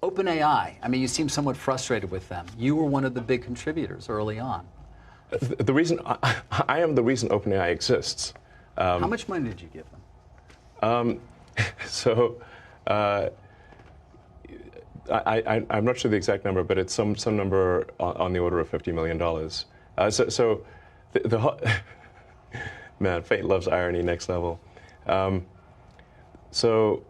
OpenAI, I mean, you seem somewhat frustrated with them. You were one of the big contributors early on. The reason I am the reason OpenAI exists. How much money did you give them? I'm not sure the exact number, but it's some number on the order of $50 million. Man, fate loves irony, next level. So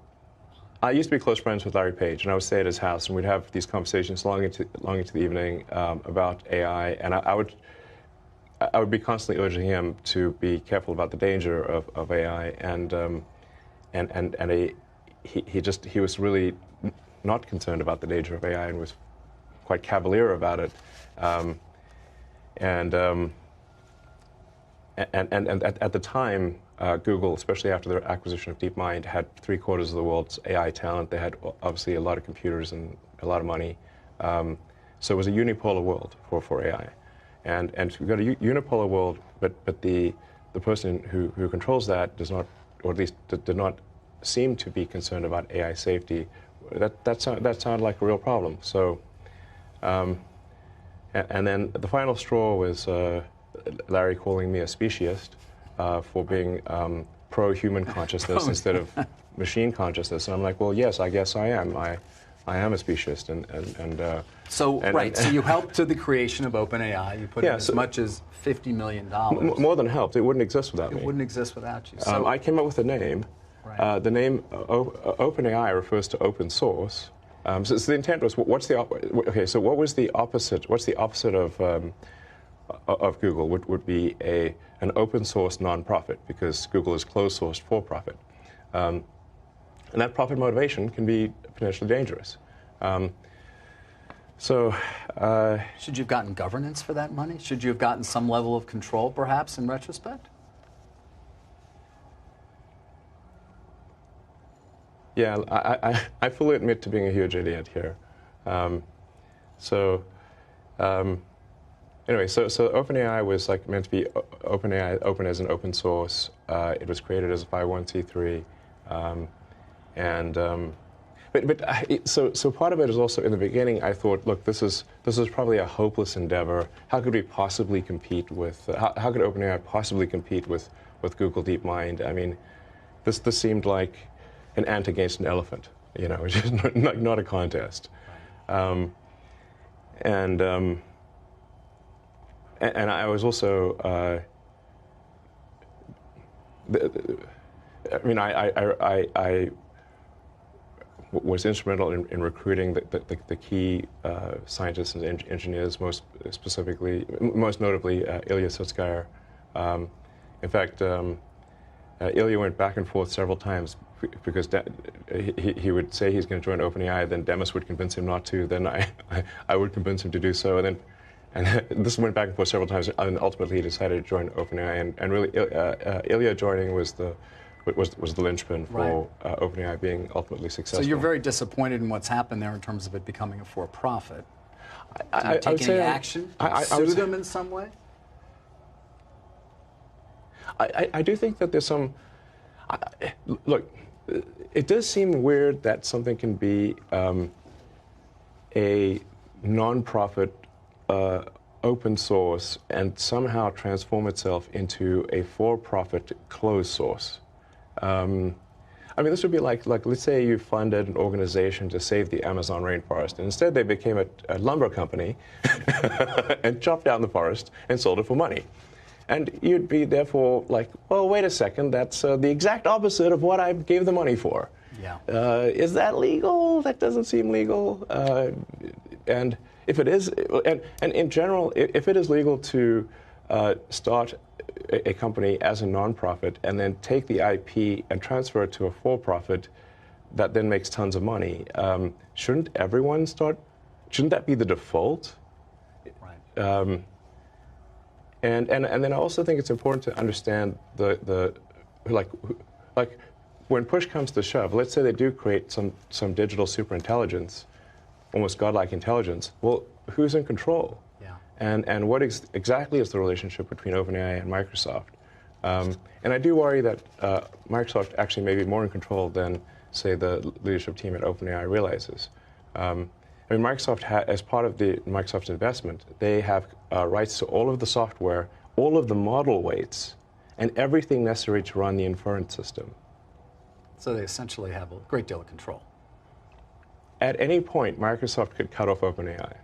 I used to be close friends with Larry Page, and I would stay at his house, and we'd have these conversations long into the evening about AI, and I would be constantly urging him to be careful about the danger of AI, he was really not concerned about the danger of AI and was quite cavalier about it, and at the time, Google, especially after their acquisition of DeepMind, had 3/4 of the world's AI talent. They had obviously a lot of computers and a lot of money. So it was a unipolar world for AI. And we've got a unipolar world, but the person who controls that does not, or at least did not seem to be concerned about AI safety. That sounded like a real problem. So, and then the final straw was Larry calling me a speciesist for being pro-human consciousness instead of machine consciousness. And I'm like, well, yes, I guess I am. I am a speciesist. So you helped to the creation of OpenAI. You put in as much as $50 million. More than helped. It wouldn't exist without me. It wouldn't exist without you. So I came up with a name. Right. The name OpenAI refers to open source. So the intent was, what's the opposite? What's the opposite of Google? Would be an open source nonprofit, because Google is closed sourced for profit, and that profit motivation can be potentially dangerous. Should you have gotten governance for that money? Should you have gotten some level of control, perhaps, in retrospect? Yeah, I fully admit to being a huge idiot here. Anyway, so OpenAI was meant to be OpenAI, open as an open source. It was created as a 501c3, so part of it is also, in the beginning, I thought, look, this is probably a hopeless endeavor. How could we possibly compete with? How could OpenAI possibly compete with Google DeepMind? I mean, this seemed like an ant against an elephant, which is not a contest. And I was also, I was instrumental in recruiting the key scientists and engineers, most notably Ilya Sutskever. In fact, Ilya went back and forth several times because he would say he's going to join OpenAI, then Demis would convince him not to, then I would convince him to do so, and this went back and forth several times, and ultimately he decided to join OpenAI, and really Ilya joining was the linchpin for OpenAI being ultimately successful. So you're very disappointed in what's happened there in terms of it becoming a for-profit. Did you take any action? Sue them in some way? I do think that there's some. Look, it does seem weird that something can be a non-profit, open source, and somehow transform itself into a for-profit closed source. I mean, this would be like let's say you funded an organization to save the Amazon rainforest, and instead they became a lumber company and chopped down the forest and sold it for money. And you'd be therefore like, well, wait a second, that's the exact opposite of what I gave the money for. Yeah. Is that legal? That doesn't seem legal. And if it is, and in general, if it is legal to start a company as a nonprofit and then take the IP and transfer it to a for-profit that then makes tons of money, shouldn't everyone start? Shouldn't that be the default? Right. And then I also think it's important to understand the when push comes to shove, let's say they do create some digital superintelligence, almost godlike intelligence. Well, who's in control? Yeah. And what exactly is the relationship between OpenAI and Microsoft? And I do worry that Microsoft actually may be more in control than, say, the leadership team at OpenAI realizes. I mean, Microsoft, as part of Microsoft's investment, they have rights to all of the software, all of the model weights, and everything necessary to run the inference system. So they essentially have a great deal of control. At any point, Microsoft could cut off OpenAI.